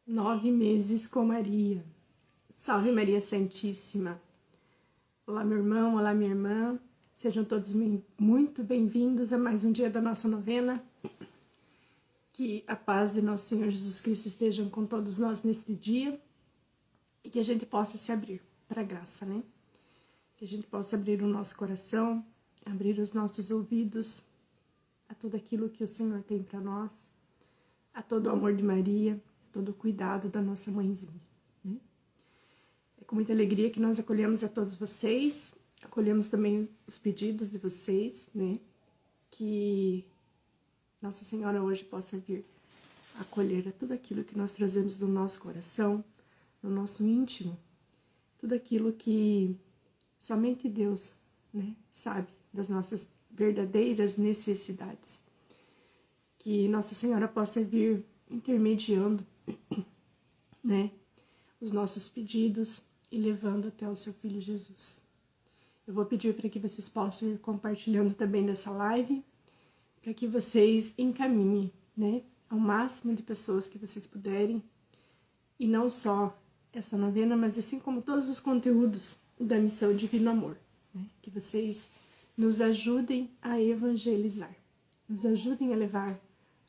9 meses com Maria. Salve Maria Santíssima. Olá meu irmão, olá minha irmã. Sejam todos muito bem-vindos a mais um dia da nossa novena. Que a paz de nosso Senhor Jesus Cristo esteja com todos nós neste dia e que a gente possa se abrir para a graça, né? Que a gente possa abrir o nosso coração, abrir os nossos ouvidos a tudo aquilo que o Senhor tem para nós, a todo o amor de Maria, todo o cuidado da nossa mãezinha, né? É com muita alegria que nós acolhemos a todos vocês, acolhemos também os pedidos de vocês, né? Que Nossa Senhora hoje possa vir acolher a tudo aquilo que nós trazemos do nosso coração, no nosso íntimo, tudo aquilo que somente Deus, né, sabe das nossas verdadeiras necessidades. Que Nossa Senhora possa vir intermediando, né, os nossos pedidos e levando até o seu Filho Jesus. Eu vou pedir para que vocês possam ir compartilhando também dessa live, para que vocês encaminhem, né, ao máximo de pessoas que vocês puderem, e não só essa novena, mas assim como todos os conteúdos da Missão Divino Amor, né, que vocês nos ajudem a evangelizar, nos ajudem a levar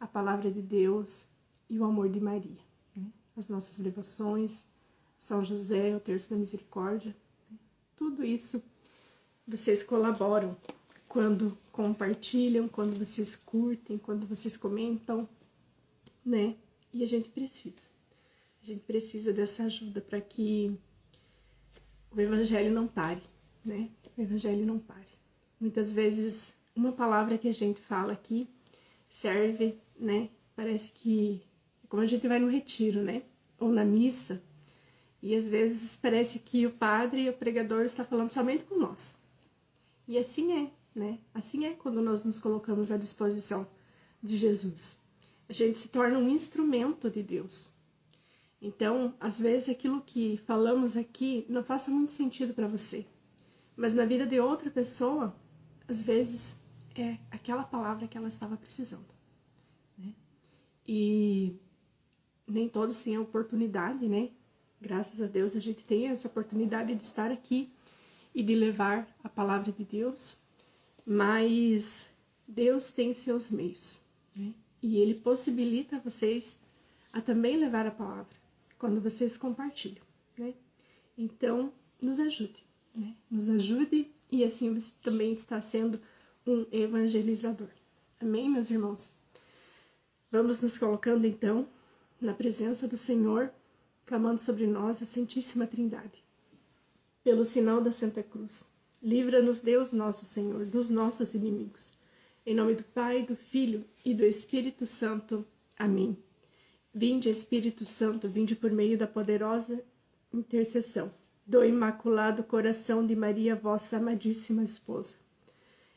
a palavra de Deus e o amor de Maria, né? As nossas devoções, São José, o Terço da Misericórdia, né? Tudo isso vocês colaboram quando compartilham, quando vocês curtem, quando vocês comentam, né? E a gente precisa dessa ajuda para que o Evangelho não pare, né? O Evangelho não pare. Muitas vezes uma palavra que a gente fala aqui serve, né? Parece que como a gente vai no retiro, né? Ou na missa, e às vezes parece que o padre, o pregador está falando somente com nós. E assim é, né? Assim é quando nós nos colocamos à disposição de Jesus. A gente se torna um instrumento de Deus. Então, às vezes aquilo que falamos aqui não faça muito sentido para você, mas na vida de outra pessoa, às vezes é aquela palavra que ela estava precisando, né? E nem todos têm a oportunidade, né? Graças a Deus a gente tem essa oportunidade de estar aqui e de levar a palavra de Deus, mas Deus tem seus meios, né? E Ele possibilita vocês a também levar a palavra quando vocês compartilham, né? Então, nos ajude, né? Nos ajude e assim você também está sendo um evangelizador. Amém, meus irmãos? Vamos nos colocando então na presença do Senhor, clamando sobre nós a Santíssima Trindade. Pelo sinal da Santa Cruz, livra-nos Deus nosso Senhor dos nossos inimigos. Em nome do Pai, do Filho e do Espírito Santo. Amém. Vinde, Espírito Santo, vinde por meio da poderosa intercessão do Imaculado Coração de Maria, vossa amadíssima esposa.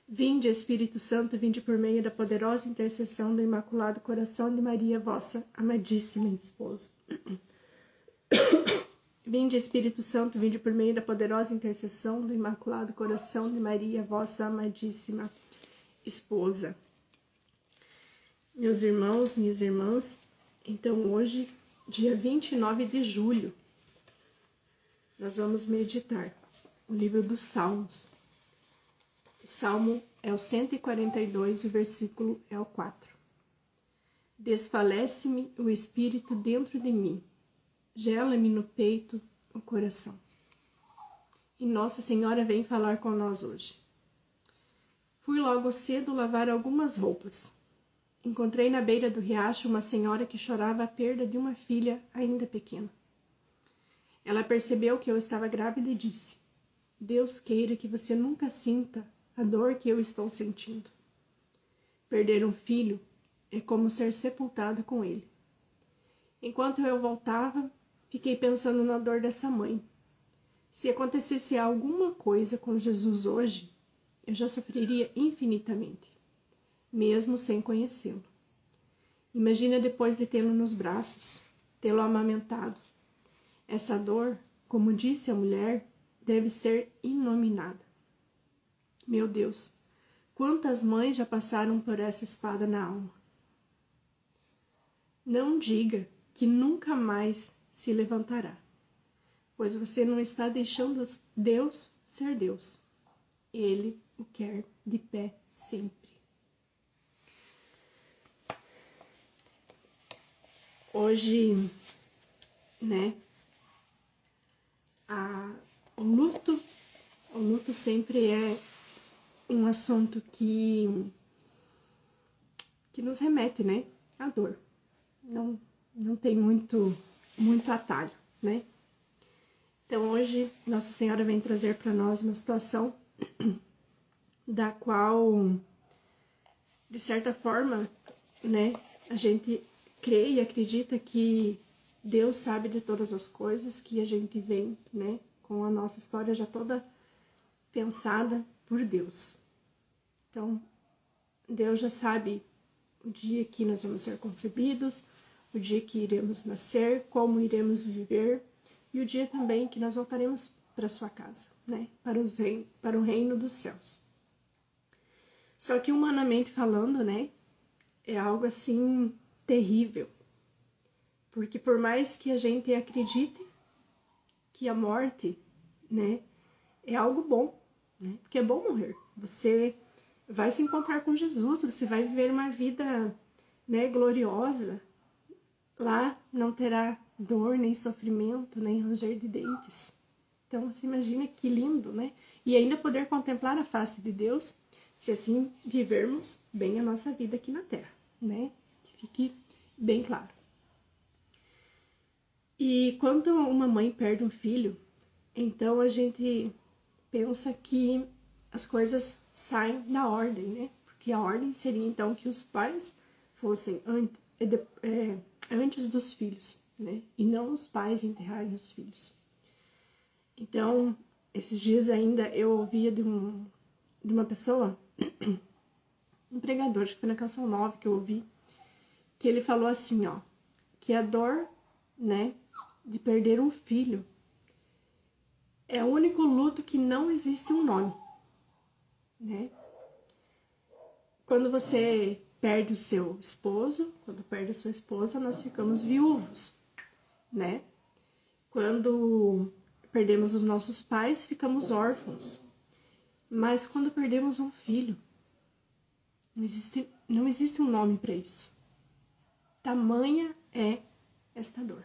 Vinde, Espírito Santo, vinde por meio da poderosa intercessão do Imaculado Coração de Maria, vossa amadíssima esposa. Vinde, Espírito Santo, vinde por meio da poderosa intercessão do Imaculado Coração de Maria, vossa amadíssima esposa. Meus irmãos, minhas irmãs, então hoje, dia 29 de julho, nós vamos meditar o livro dos Salmos. O Salmo é o 142 e o versículo é o 4. Desfalece-me o espírito dentro de mim, gela-me no peito o coração. E Nossa Senhora vem falar com nós hoje. Fui logo cedo lavar algumas roupas. Encontrei na beira do riacho uma senhora que chorava a perda de uma filha ainda pequena. Ela percebeu que eu estava grávida e disse: Deus queira que você nunca sinta a dor que eu estou sentindo. Perder um filho é como ser sepultada com ele. Enquanto eu voltava, fiquei pensando na dor dessa mãe. Se acontecesse alguma coisa com Jesus hoje, eu já sofreria infinitamente, mesmo sem conhecê-lo. Imagina depois de tê-lo nos braços, tê-lo amamentado. Essa dor, como disse a mulher, deve ser inominável. Meu Deus, quantas mães já passaram por essa espada na alma? Não diga que nunca mais se levantará, pois você não está deixando Deus ser Deus. Ele o quer de pé sempre. Hoje, né, o luto sempre é um assunto que nos remete, né, à dor. Não tem muito atalho, né? Então hoje Nossa Senhora vem trazer para nós uma situação da qual, de certa forma, né, a gente crê e acredita que Deus sabe de todas as coisas, que a gente vem, né, com a nossa história já toda pensada por Deus. Então, Deus já sabe o dia que nós vamos ser concebidos, o dia que iremos nascer, como iremos viver, e o dia também que nós voltaremos para sua casa, né, para o reino dos céus. Só que humanamente falando, né, é algo assim terrível. Porque por mais que a gente acredite que a morte, né, é algo bom, né? Porque é bom morrer. Você vai se encontrar com Jesus, você vai viver uma vida, né, gloriosa. Lá não terá dor, nem sofrimento, nem ranger de dentes. Então, você imagina que lindo, né? E ainda poder contemplar a face de Deus, se assim vivermos bem a nossa vida aqui na Terra, né? Que fique bem claro. E quando uma mãe perde um filho, então a gente pensa que as coisas saem da ordem, né? Porque a ordem seria então que os pais fossem antes dos filhos, né? E não os pais enterrarem os filhos. Então, esses dias ainda eu ouvia de uma pessoa, um pregador, acho que foi na Canção Nova que eu ouvi, que ele falou assim, ó, que a dor, né, de perder um filho é o único luto que não existe um nome, né? Quando você perde o seu esposo, quando perde a sua esposa, nós ficamos viúvos, né? Quando perdemos os nossos pais, ficamos órfãos. Mas quando perdemos um filho, não existe um nome para isso. Tamanha é esta dor,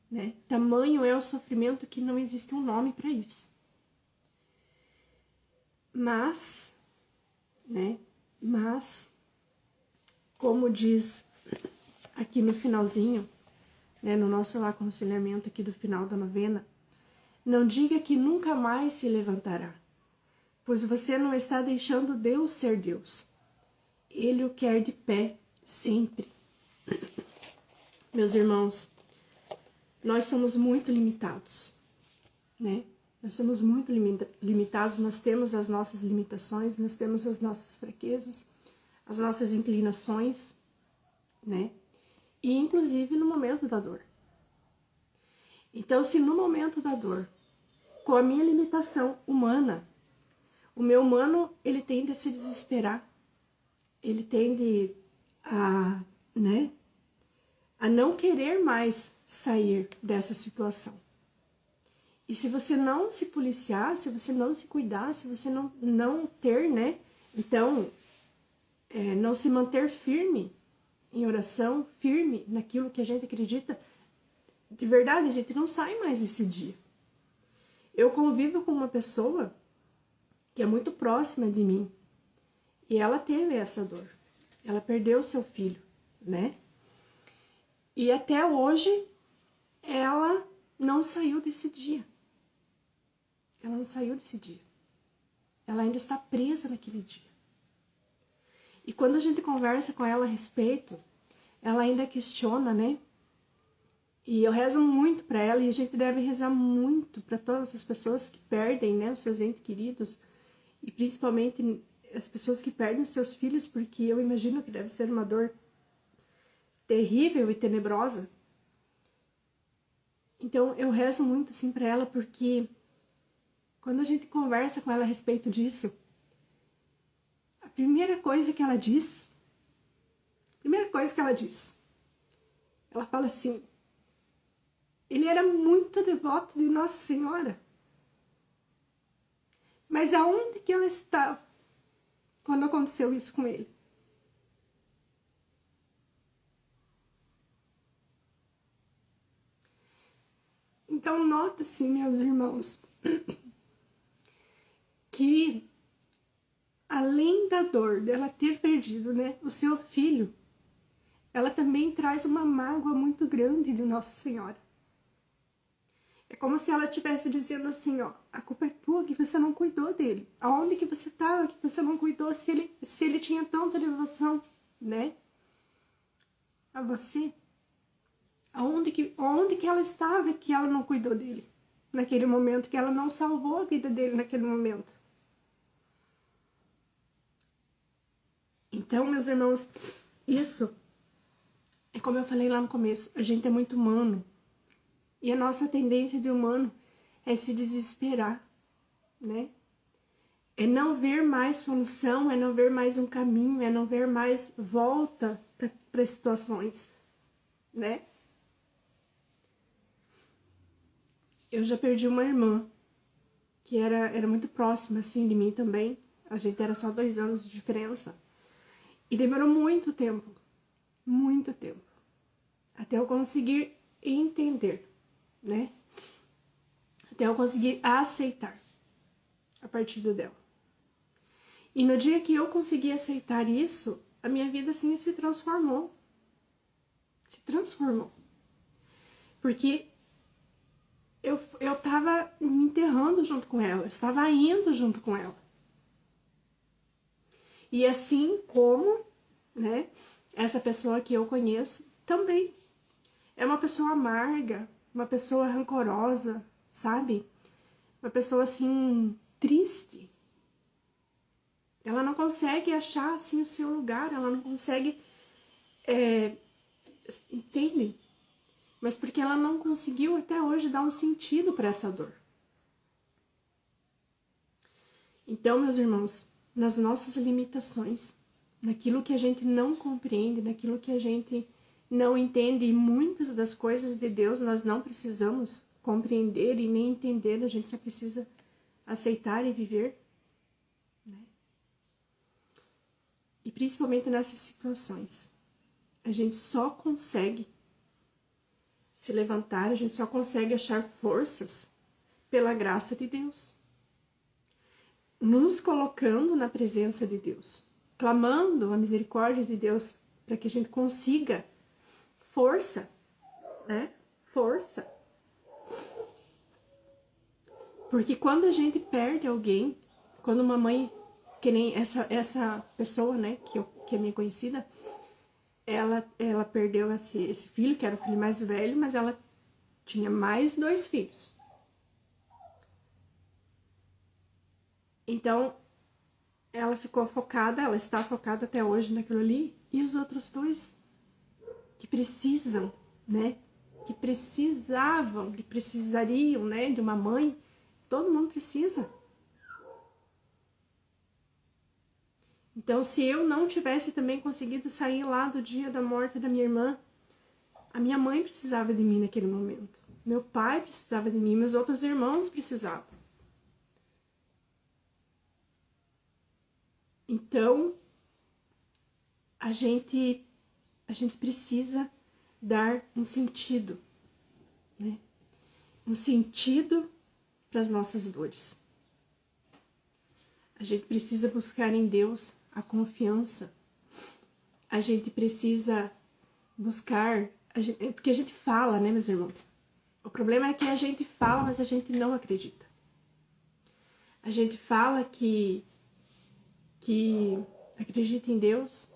né? Tamanho é o sofrimento que não existe um nome para isso. Mas, né? Mas, como diz aqui no finalzinho, né, no nosso aconselhamento aqui do final da novena, não diga que nunca mais se levantará, pois você não está deixando Deus ser Deus. Ele o quer de pé sempre. Meus irmãos, nós somos muito limitados, né? Nós somos muito limitados, nós temos as nossas limitações, nós temos as nossas fraquezas, as nossas inclinações, né? E inclusive no momento da dor. Então, se no momento da dor, com a minha limitação humana, o meu humano, ele tende a se desesperar, ele tende né, a não querer mais sair dessa situação. E se você não se policiar, se você não se cuidar, se você não ter, né, então, não se manter firme em oração, firme naquilo que a gente acredita, de verdade, a gente não sai mais desse dia. Eu convivo com uma pessoa que é muito próxima de mim, e ela teve essa dor. Ela perdeu seu filho, né? E até hoje, ela não saiu desse dia. Ela não saiu desse dia. Ela ainda está presa naquele dia. E quando a gente conversa com ela a respeito, ela ainda questiona, né? E eu rezo muito para ela, e a gente deve rezar muito para todas as pessoas que perdem, né, os seus entes queridos, e principalmente as pessoas que perdem os seus filhos, porque eu imagino que deve ser uma dor terrível e tenebrosa. Então eu rezo muito assim para ela, porque quando a gente conversa com ela a respeito disso, a primeira coisa que ela diz, Ela fala assim, ele era muito devoto de Nossa Senhora. Mas aonde que ela estava quando aconteceu isso com ele? Então, nota-se, meus irmãos, que além da dor dela ter perdido, né, o seu filho, ela também traz uma mágoa muito grande de Nossa Senhora. É como se ela estivesse dizendo assim, ó, a culpa é tua que você não cuidou dele. Aonde que você estava que você não cuidou se ele tinha tanta devoção, né, a você? Aonde que ela estava que ela não cuidou dele naquele momento, que ela não salvou a vida dele naquele momento? Então, meus irmãos, isso é como eu falei lá no começo, a gente é muito humano. E a nossa tendência de humano é se desesperar, né? É não ver mais solução, é não ver mais um caminho, é não ver mais volta para situações, né? Eu já perdi uma irmã que era muito próxima, assim, de mim também. A gente era só 2 anos de diferença. E demorou muito tempo, até eu conseguir entender, né? Até eu conseguir aceitar a partida dela. E no dia que eu consegui aceitar isso, a minha vida, assim, se transformou. Se transformou. Porque eu tava me enterrando junto com ela, eu estava indo junto com ela. E assim como, né, essa pessoa que eu conheço também é uma pessoa amarga, uma pessoa rancorosa, sabe? Uma pessoa assim triste. Ela não consegue achar assim o seu lugar, ela não consegue, entende? Mas porque ela não conseguiu até hoje dar um sentido para essa dor. Então, meus irmãos, nas nossas limitações, naquilo que a gente não compreende, naquilo que a gente não entende, e muitas das coisas de Deus nós não precisamos compreender e nem entender, a gente só precisa aceitar e viver, né? E principalmente nessas situações, a gente só consegue se levantar, a gente só consegue achar forças pela graça de Deus, nos colocando na presença de Deus, clamando a misericórdia de Deus para que a gente consiga força, né? Força. Porque quando a gente perde alguém, quando uma mãe, que nem essa pessoa, né, que é minha conhecida, ela perdeu esse filho, que era o filho mais velho, mas ela tinha mais 2 filhos. Então, ela ficou focada, ela está focada até hoje naquilo ali, e os outros 2 que precisam, né, que precisavam, que precisariam, né, de uma mãe, todo mundo precisa. Então, se eu não tivesse também conseguido sair lá do dia da morte da minha irmã, a minha mãe precisava de mim naquele momento. Meu pai precisava de mim, meus outros irmãos precisavam. Então, a gente precisa dar um sentido, né? Um sentido para as nossas dores. A gente precisa buscar em Deus a confiança. A gente precisa buscar, porque a gente fala, né, meus irmãos? O problema é que a gente fala, mas a gente não acredita. A gente fala que acredita em Deus,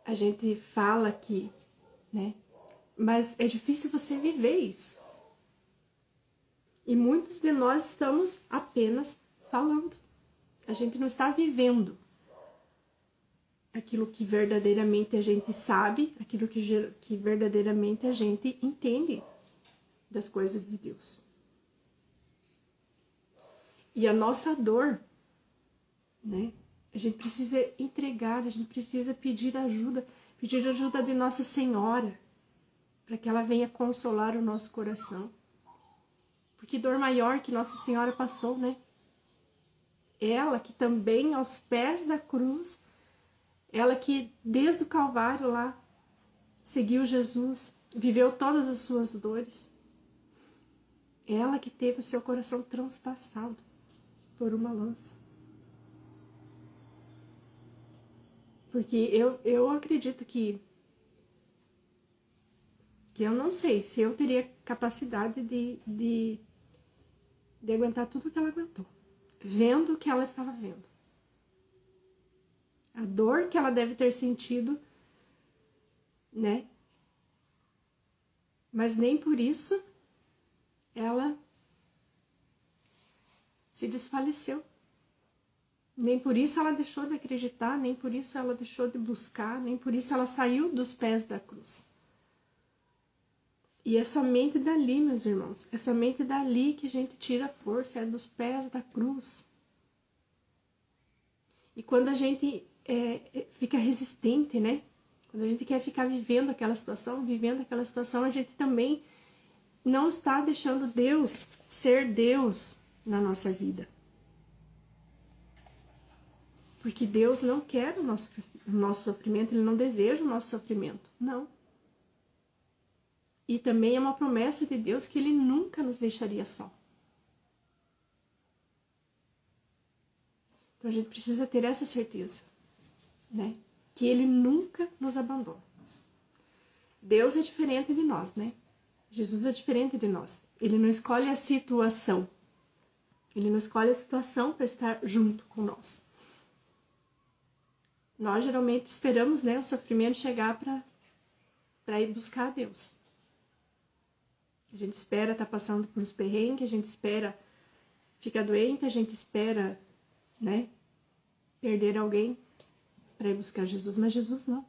a gente fala que, né? Mas é difícil você viver isso. E muitos de nós estamos apenas falando. A gente não está vivendo aquilo que verdadeiramente a gente sabe, aquilo que verdadeiramente a gente entende das coisas de Deus. E a nossa dor, né? A gente precisa entregar, a gente precisa pedir ajuda de Nossa Senhora. para que ela venha consolar o nosso coração. Porque dor maior que Nossa Senhora passou, né? Ela que também aos pés da cruz, ela que desde o Calvário lá seguiu Jesus, viveu todas as suas dores. Ela que teve o seu coração transpassado por uma lança. Porque eu acredito que eu não sei se eu teria capacidade de aguentar tudo que ela aguentou, vendo o que ela estava vendo. A dor que ela deve ter sentido, né? Mas nem por isso ela se desfaleceu. Nem por isso ela deixou de acreditar, nem por isso ela deixou de buscar, nem por isso ela saiu dos pés da cruz. E é somente dali, meus irmãos, é somente dali que a gente tira a força, é dos pés da cruz. E quando a gente fica resistente, né? Quando a gente quer ficar vivendo aquela situação, a gente também não está deixando Deus ser Deus na nossa vida. Porque Deus não quer o nosso sofrimento, Ele não deseja o nosso sofrimento, não. E também é uma promessa de Deus que Ele nunca nos deixaria só. Então a gente precisa ter essa certeza, né? Que Ele nunca nos abandona. Deus é diferente de nós, né? Jesus é diferente de nós. Ele não escolhe a situação. Ele não escolhe a situação para estar junto com nós. Nós geralmente esperamos, né, o sofrimento chegar para ir buscar a Deus. A gente espera estar passando por uns perrengues, a gente espera ficar doente, a gente espera, né, perder alguém para ir buscar Jesus, mas Jesus não.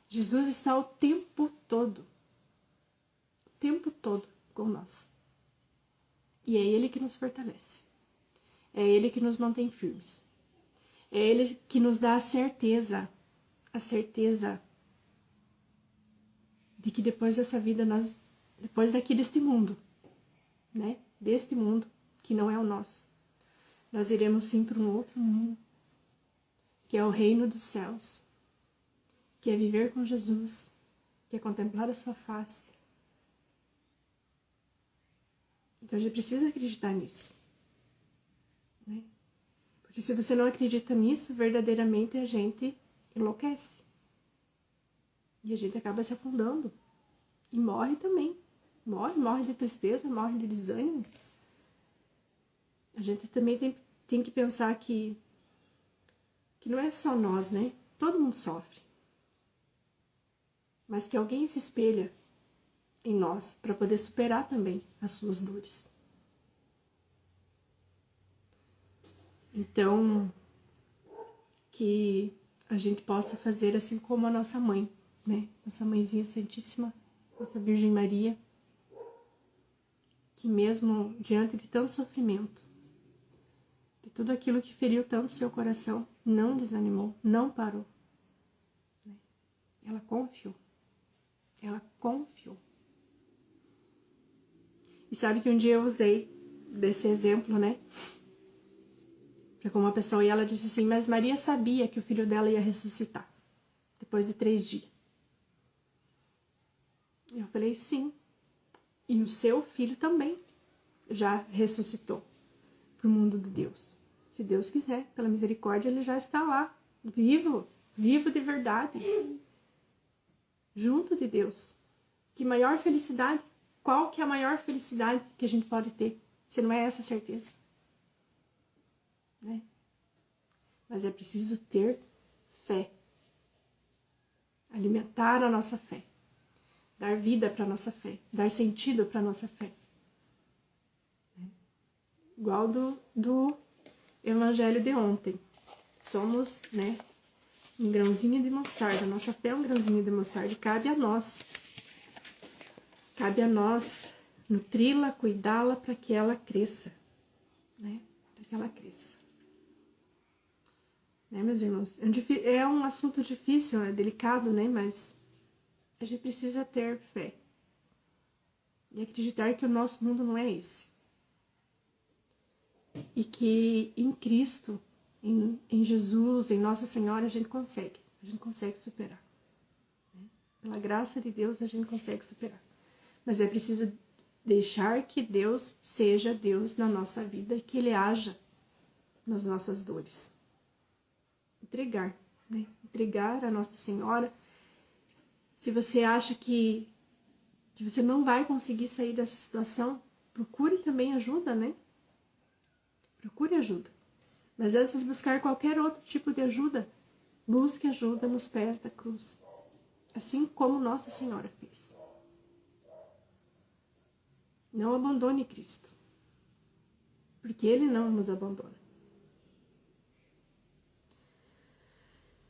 Jesus está o tempo todo com nós. E é Ele que nos fortalece. É Ele que nos mantém firmes. É Ele que nos dá a certeza de que depois dessa vida, depois daqui deste mundo, né? Deste mundo, que não é o nosso, nós iremos sim para um outro mundo, que é o reino dos céus, que é viver com Jesus, que é contemplar a sua face. Então a gente precisa acreditar nisso, né? Porque se você não acredita nisso, verdadeiramente a gente enlouquece. E a gente acaba se afundando. E morre também. Morre de tristeza, morre de desânimo. A gente também tem que pensar que não é só nós, né? Todo mundo sofre. Mas que alguém se espelha em nós para poder superar também as suas dores. Então, que a gente possa fazer assim como a nossa mãe, né? Nossa mãezinha Santíssima, nossa Virgem Maria, que mesmo diante de tanto sofrimento, de tudo aquilo que feriu tanto seu coração, não desanimou, não parou. Ela confiou. E sabe que um dia eu usei desse exemplo, né? Para com uma pessoa, e ela disse assim, mas Maria sabia que o filho dela ia ressuscitar, depois de 3 dias. Eu falei, sim. E o seu filho também já ressuscitou para o mundo de Deus. Se Deus quiser, pela misericórdia, ele já está lá, vivo de verdade, junto de Deus. Que maior felicidade, qual que é a maior felicidade que a gente pode ter, se não é essa certeza? Né? Mas é preciso ter fé, alimentar a nossa fé, dar vida para a nossa fé, dar sentido para a nossa fé. Igual do evangelho de ontem. Somos, né, um grãozinho de mostarda. Nossa fé é um grãozinho de mostarda. Cabe a nós nutri-la, cuidá-la para que ela cresça, né? Para que ela cresça. Né, meus irmãos? É um assunto difícil, é delicado, né? Mas A gente precisa ter fé e acreditar que o nosso mundo não é esse. E que em Cristo, em Jesus, em Nossa Senhora, a gente consegue superar. Pela graça de Deus, a gente consegue superar. Mas é preciso deixar que Deus seja Deus na nossa vida e que Ele haja nas nossas dores. Entregar, né? Entregar a Nossa Senhora. Se você acha que você não vai conseguir sair dessa situação, procure também ajuda, né? Procure ajuda. Mas antes de buscar qualquer outro tipo de ajuda, busque ajuda nos pés da cruz. Assim como Nossa Senhora fez. Não abandone Cristo. Porque Ele não nos abandona.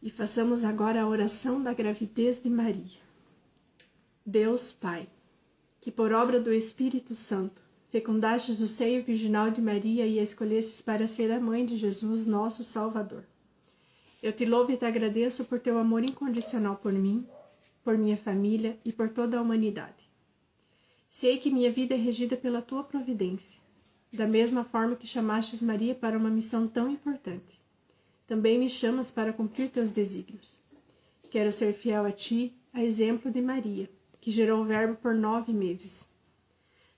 E façamos agora a oração da gravidez de Maria. Deus Pai, que por obra do Espírito Santo fecundastes o seio virginal de Maria e a escolhestes para ser a mãe de Jesus, nosso Salvador. Eu te louvo e te agradeço por teu amor incondicional por mim, por minha família e por toda a humanidade. Sei que minha vida é regida pela tua providência, da mesma forma que chamastes Maria para uma missão tão importante. Também me chamas para cumprir teus desígnios. Quero ser fiel a ti, a exemplo de Maria, que gerou o Verbo por 9 meses.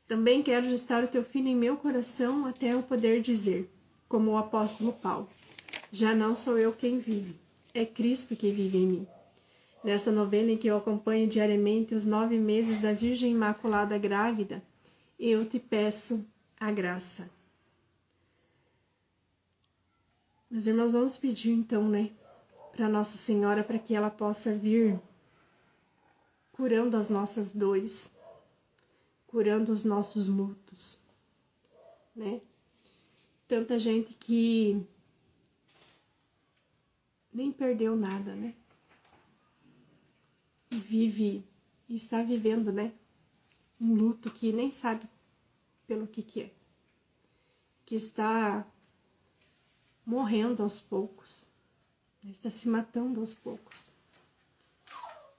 Também quero gestar o teu filho em meu coração até eu poder dizer, como o apóstolo Paulo, já não sou eu quem vive, é Cristo que vive em mim. Nessa novena em que eu acompanho diariamente os 9 meses da Virgem Imaculada grávida, eu te peço a graça. Meus irmãos, vamos pedir então, né, para Nossa Senhora, para que ela possa vir curando as nossas dores, curando os nossos lutos, né? Tanta gente que nem perdeu nada, né? E vive, e está vivendo, né? Um luto que nem sabe pelo que é. Que está morrendo aos poucos, né? Está se matando aos poucos.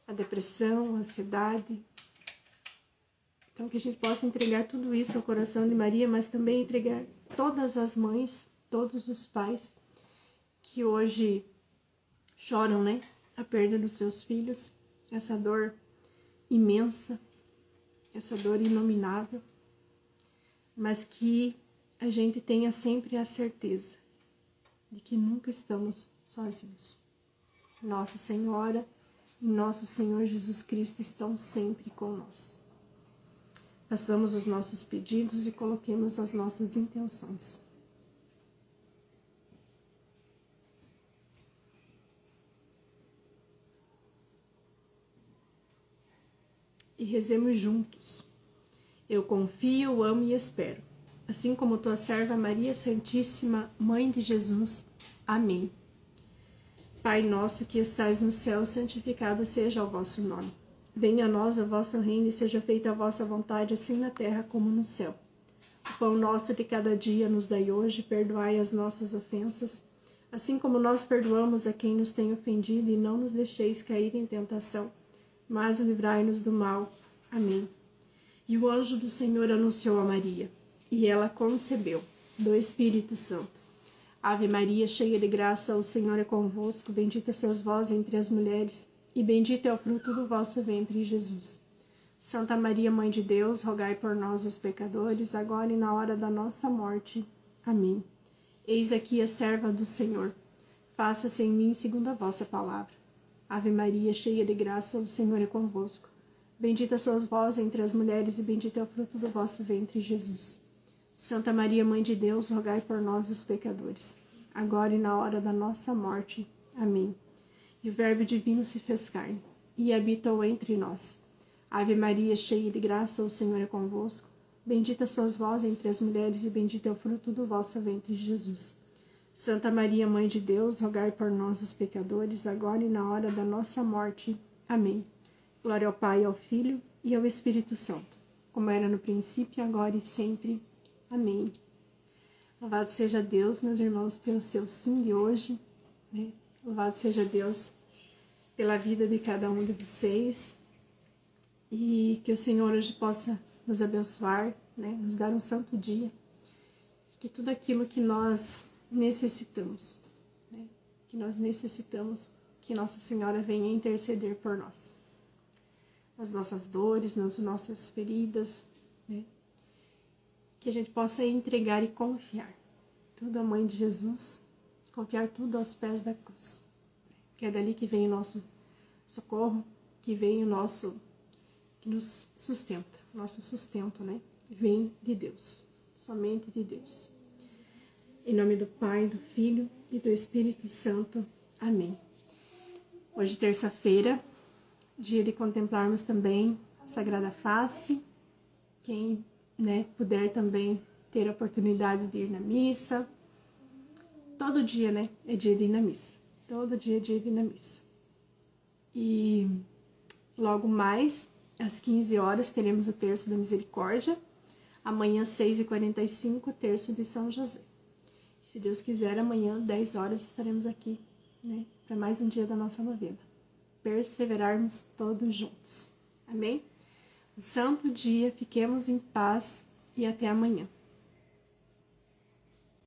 A depressão, a ansiedade. Então, que a gente possa entregar tudo isso ao coração de Maria, mas também entregar todas as mães, todos os pais que hoje choram, né? A perda dos seus filhos, essa dor imensa, essa dor inominável, mas que a gente tenha sempre a certeza de que nunca estamos sozinhos. Nossa Senhora e nosso Senhor Jesus Cristo estão sempre com nós. Façamos os nossos pedidos e coloquemos as nossas intenções. E rezemos juntos. Eu confio, amo e espero, assim como tua serva Maria Santíssima, Mãe de Jesus. Amém. Pai nosso que estais no céu, santificado seja o vosso nome. Venha a nós o vosso reino e seja feita a vossa vontade, assim na terra como no céu. O pão nosso de cada dia nos dai hoje, perdoai as nossas ofensas, assim como nós perdoamos a quem nos tem ofendido, e não nos deixeis cair em tentação, mas livrai-nos do mal. Amém. E o anjo do Senhor anunciou a Maria, e ela concebeu do Espírito Santo. Ave Maria, cheia de graça, o Senhor é convosco, bendita sois vós entre as mulheres, e bendito é o fruto do vosso ventre, Jesus. Santa Maria, Mãe de Deus, rogai por nós, os pecadores, agora e na hora da nossa morte. Amém. Eis aqui a serva do Senhor. Faça-se em mim segundo a vossa palavra. Ave Maria, cheia de graça, o Senhor é convosco. Bendita sois vós entre as mulheres, e bendito é o fruto do vosso ventre, Jesus. Santa Maria, Mãe de Deus, rogai por nós, os pecadores, agora e na hora da nossa morte. Amém. E o Verbo divino se fez carne, e habitou entre nós. Ave Maria, cheia de graça, o Senhor é convosco. Bendita sois vós entre as mulheres, e bendito é o fruto do vosso ventre, Jesus. Santa Maria, Mãe de Deus, rogai por nós, os pecadores, agora e na hora da nossa morte. Amém. Glória ao Pai, ao Filho e ao Espírito Santo, como era no princípio, agora e sempre. Amém. Louvado seja Deus, meus irmãos, pelo seu sim de hoje, né? Louvado seja Deus pela vida de cada um de vocês. e que o Senhor hoje possa nos abençoar, né, nos dar um santo dia, que tudo aquilo que nós necessitamos, né, que Nossa Senhora venha interceder por nós, nas nossas dores, nas nossas feridas, né, que a gente possa entregar e confiar tudo à Mãe de Jesus, confiar tudo aos pés da cruz, que é dali que vem o nosso socorro, que vem o nosso, que nos sustenta, nosso sustento, né, vem de Deus, somente de Deus. Em nome do Pai, do Filho e do Espírito Santo. Amém. Hoje, terça-feira, dia de contemplarmos também a Sagrada Face. Quem, né, puder também ter a oportunidade de ir na missa. Todo dia, né, é dia de ir na missa. Todo dia é dia de ir na missa. E logo mais, às 15 horas, teremos o Terço da Misericórdia. Amanhã, 6h45, Terço de São José. Se Deus quiser, amanhã, 10 horas, estaremos aqui, né, para mais um dia da nossa novena. Perseverarmos todos juntos. Amém? Um santo dia, fiquemos em paz e até amanhã.